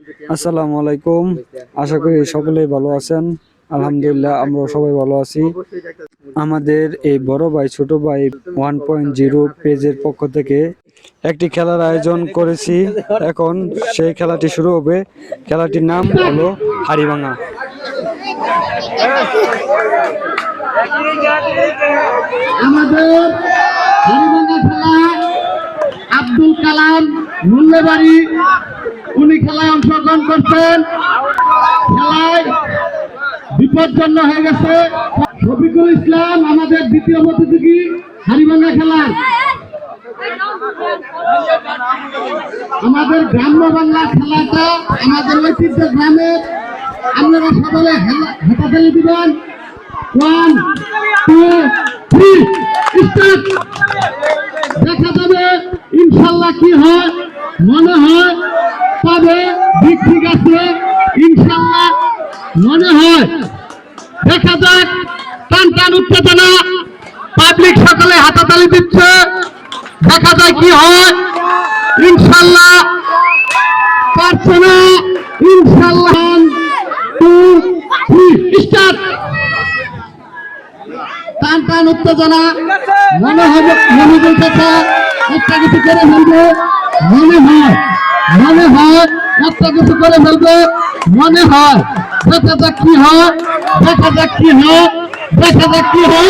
আসসালামু আলাইকুম। আশা করি সকলেই ভালো আছেন। আলহামদুলিল্লাহ আমরা সবাই ভালো আছি। আমাদের এই বড় ভাই ছোট ভাই 1.0 পেজের পক্ষ থেকে একটি খেলার আয়োজন করেছি। এখন সেই খেলাটি শুরু হবে। খেলাটির নাম হলো হাড়িভাঙা। আমাদের হাড়িভাঙা খেলা আব্দুল কালাম মূল্যবাড়ি উনি খেলায় অংশগ্রহণ করছেন। খেলায় বিপজ্জন্য হয়ে গেছে। শফিকুল ইসলাম আমাদের দ্বিতীয় প্রতিযোগী হাড়িভাঙা খেলার। আমাদের গ্রাম্য বাংলার খেলাটা আমাদের ঐতিহ্য গ্রামের। আপনারা সকলে হাতাতালি দিবেন। 1 2 3 স্টার্ট। দেখা যাবে ইনশাল্লাহ কি হয়। মনে হয় তবে দিক ঠিক আছে ইনশাল্লাহ মনে হয়। দেখা যাক। টান টান উত্তেজনা, পাবলিক সকলে হাতাতালি দিচ্ছে। দেখা যায় কি হয়। ইনশাল্লাহ পারছে না। ইনশাল্লাহ 2 3 স্টার্ট। টান টান উত্তেজনা, মনে হবে মনে বলতেছে একটা কিছু করে ফেলবে। মনে হয় একটা কিছু করে ফেলবে মনে হয়। দেখা যাক কি হয়। দেখা যাক কি হয়। দেখা যাক কি হয়।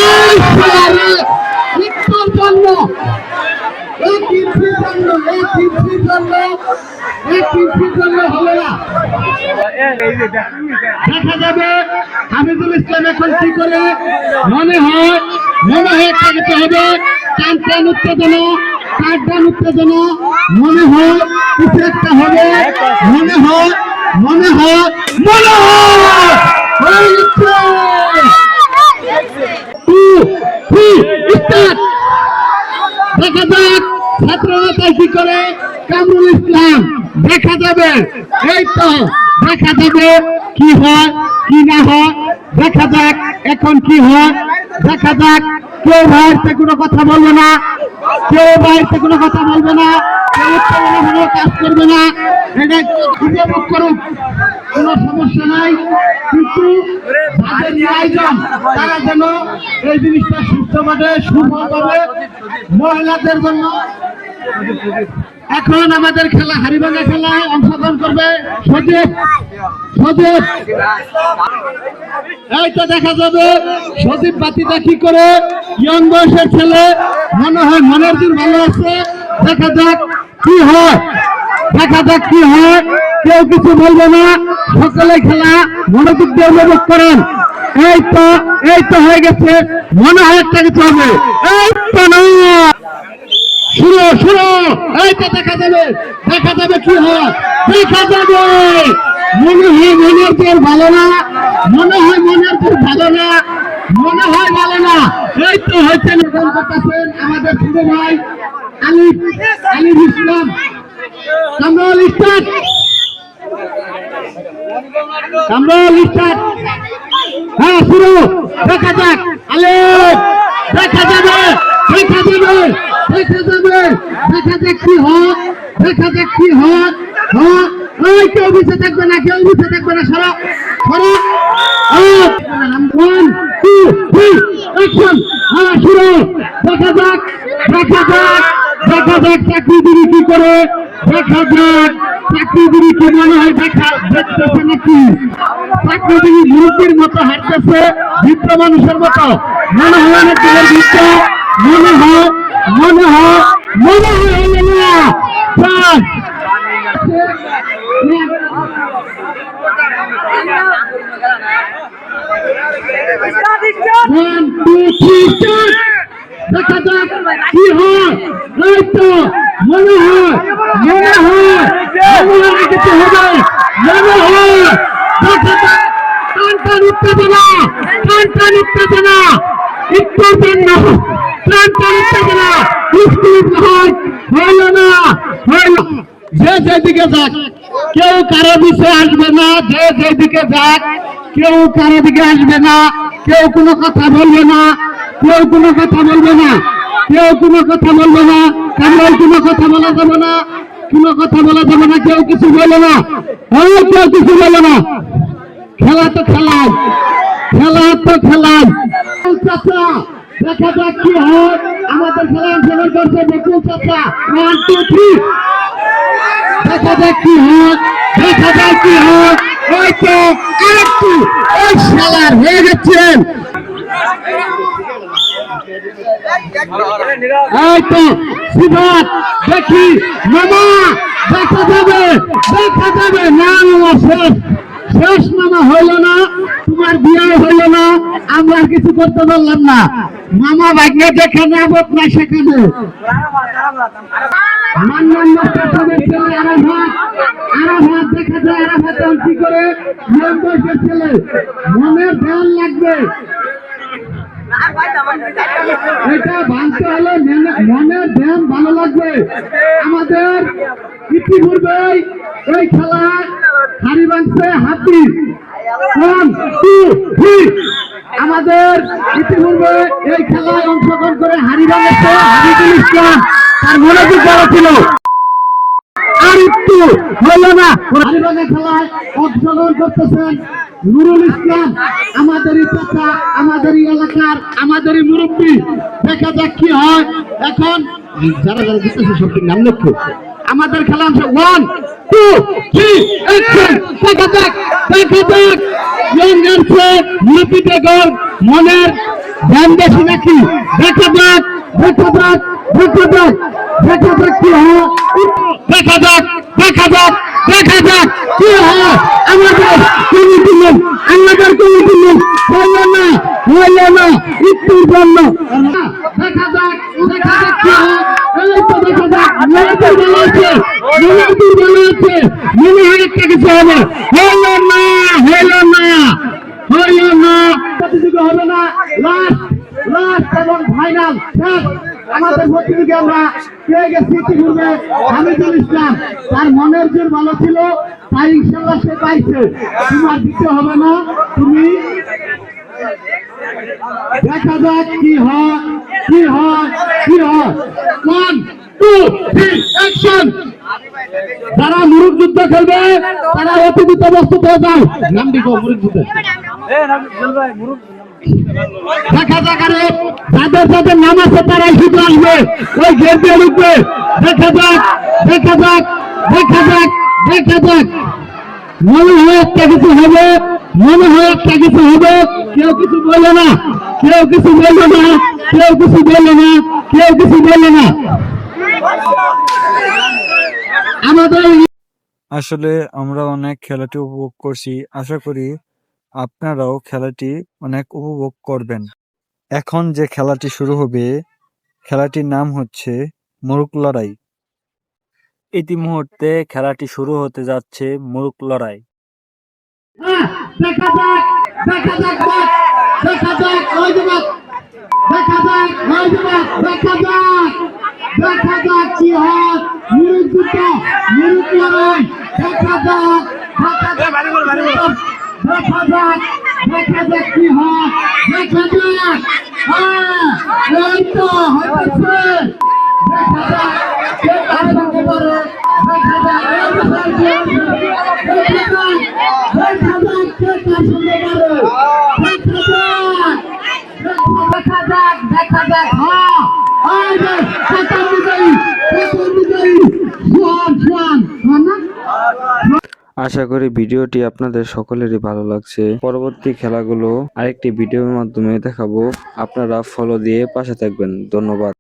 মৃত্যুর জন্য হবে না। দেখা যাবে হামিদুল ইসলাম এখন কি করে। মনে হয় একটা কিছু হবে। টান টান উত্তেজনা, টান টান উত্তেজনা, মনে হয় কিছু একটা হবে। মনে হয় হয়ে গেছে। 2 3 স্টার্ট। দেখা যাক ছাত্ররা কি করে। কামরুল ইসলাম দেখা যাবে। এই তো দেখা যাবে কি হয় কি না হয়। দেখা যাক এখন কি হয়। দেখা যাক। কেউ বাইরে কোনো কথা বলবে না। কেউ বাইরে কোনো কথা বলবে না। কেউ উত্তেজনামূলক কাজ করবে না। এটা উপভোগ করুক, কোনো সমস্যা নাই। কিন্তু যাদের আয়োজন তারা যেন এই জিনিসটা সুস্থভাবে সুফলভাবে মহিলাদের জন্য। এখন আমাদের খেলা হাড়িভাঙা খেলায় অংশগ্রহণ করবে সজীব। এই তো দেখা যাবে সজীব বাতিটা কি করে। ইয়ং বয়সের ছেলে, মনে হয় মনের জোর ভালো আছে। দেখা যাক কি হয়। কেউ কিছু বলবে না। সকলে খেলা মনোযোগ দিয়ে উপভোগ করেন। এই তো হয়ে গেছে। মনে হয় একটা কিছু হবে। এই তো না, শুরু। এই তো দেখা যাবে কি হয়। দেখা যাবে মনে হয় মনের জোর ভালো না। এই তো হয়েছে করতেছেন আমাদের ছোট ভাই আলিফ ইসলাম। কামরুল স্টার্ট। হ্যাঁ শুরু। দেখা যাক আলিফ। দেখা যাবে কি হয়। ওই কেউ পিছিয়ে থাকবে না। সরো। 1 2 3 অ্যাকশন। হ্যাঁ শুরু। দেখা যাক চাকরিগিরি কি করে। দেখা যাক চাকরিগিরি কি মনে হয়। দেখতেছে নাকি চাকরিগিরি মুরব্বীর মতো হাঁটতেছে, বৃদ্ধ মানুষের মতো মনে হয়। অনেক দিনের বৃদ্ধ মনে হয় না। 1 2 3 স্টার্ট। দেখা যাক কি হয়। এই তো মনে হয় কিছু হবে। দেখা যাক। টান উত্তেজনা, হইল না। যে যেদিকে যাক কেউ কারো দিকে আসবে না। যেদিকে যাক কেউ কারো দিকে আসবে না। কেউ কোনো কথা বলবে না। কামরাল কোনো কথা বলা যাবে না। কোনো কথা বলা যাবে না, কেউ কিছু বলে না, কেউ কিছু বলে না। খেলা তো খেলাই, খেলা তো খেলাই। চাচা দেখা যাক কি হয়। আমাদের খেলা অংশগ্রহণ করছে বকুল চাচা। 1 2 3 দেখা যাক কি হয়, দেখা যাক কি হয়। ওই তো আরেকটু ওই শালার হয়ে গেছেন। এই তো সিদ্ধার্থ দেখি মামা দেখা যাবে, দেখা যাবে। না মামা শেষ, শেষ মামা হইল না, তোমার বিয়ে হইল না, আমরা আর কিছু করতে পারলাম না। মামা ভাগ্নে যেখানে আবদ না সেখানে মান্নান মাস্টার সাহেবের ছেলে আরাফাত, আরাফাত দেখা যায় আরাফাত কি করে নিয়ম বয়সের ছেলে, মনের ধ্যান লাগবে। এটা ভাঙতে হলে মনের ধ্যান ভালো লাগবে। আমাদের ইতিপূর্বে এই খেলায় হাড়ি ভাঙছে হাতি। 1 2 3 আমাদের ইতিপূর্বে এই খেলায় অংশগ্রহণ করে হাড়ি ভাঙছে হাবিবুল ইসলাম, তার মনোযোগ বড় ছিল। আর একটু হলো না, হাড়িভাঙা খেলায় অংশগ্রহণ করতেছেন নুরুল ইসলাম, আমাদেরই চাচা, আমাদেরই এলাকার, আমাদেরই মুরব্বী। দেখা যাক কি হয়। এখন যারা যারা জিতেছে সবটির নাম লেখো। আমাদের খেলা অংশ 1 2 3 অ্যাকশন। দেখা যাক, দেখা যাক ইয়ঙ্গারছে মুরব্বী বেগম মনের ধ্যান বেশি নাকি। দেখা যাক, দেখা যাক, দেখা যাক, দেখা যাক কি হয়। দেখা যাক, দেখা যাক, দেখা যাক কি হয়। আমাদের কমিটি লোক, আমাদের কমিটি লোক হইল না, হইল না একটুর জন্য। দেখা যাক, দেখা যাক কি হয়। এই তো দেখা যাক, মনে ভালো আছে, মনে ভালো আছে, মনে হয় একটা কিছু হবে। হইল না, হইল না, হইল না, প্রতিযোগী হবে না। লাস্ট, লাস্ট এবং ফাইনাল শেষ। আমাদের প্রতিযোগী আমরা পেয়ে গেছি ইতিপূর্বে হামিদুল ইসলাম, তার মনের জোর ভালো ছিল, তাই ইনশাল্লাহ সে পাইছে। তোমার দিতে হবে না, তুমি দেখা যাক কি হয়, কি হয়, কি হয়। 1 2 3 অ্যাকশন। যারা মুরুগ যুদ্ধ খেলবে তারা অতি দ্রুত প্রস্তুত হয়ে যাও। নাম দিবো মুরুগ যুদ্ধ। দেখা যাক, আরে যাদের যাদের নাম আছে তারাই শুধু আসবে, ওই গেট দিয়ে ঢুকবে। দেখা যাক, দেখা যাক, দেখা যাক, দেখা যাক। মনে হয় একটা কিছু হবে, মনে হয় একটা কিছু হবে। কেউ কিছু বলে না, কেউ কিছু বলে না, কেউ কিছু বলে না, কেউ কিছু বলে না। আমাদের আসলে আমরা অনেক খেলাটি উপভোগ করছি, আশা করি আপনারাও খেলাটি অনেক উপভোগ করবেন। এখন যে খেলাটি শুরু হবে, খেলাটির নাম হচ্ছে মুরুগ লড়াই। ইতিমুহূর্তে খেলাটি শুরু হতে যাচ্ছে মুরুগ লড়াই। দেখা যাক, দেখা যাক, দেখা যাক, ওই যে দেখা যাক, ওই যে দেখা যাক, দেখা যাক কি হয়। মুরুগ যুদ্ধ, মুরুগ লড়াই, দেখা যাক, দেখা যাক, দেখা যাক, দেখা যাক কি হয়, দেখা যাক। হ্যাঁ, এই তো হচ্ছে। দেখা যাক কে কার সঙ্গে পারে, দেখা যাক, দেখা যাক, দেখা যাক কে কার সঙ্গে পারে, দেখা যাক, দেখা যাক, দেখা যাক। হ্যাঁ, এই যে প্রথম বিজয়ী, প্রথম বিজয়ী সোহান, সোহান, সোহান না? আশা করি ভিডিওটি আপনাদের সকলেরই ভালো লাগছে। পরবর্তী খেলাগুলো আরেকটি ভিডিওর মাধ্যমে দেখাবো। আপনারা ফলো দিয়ে পাশে থাকবেন। ধন্যবাদ।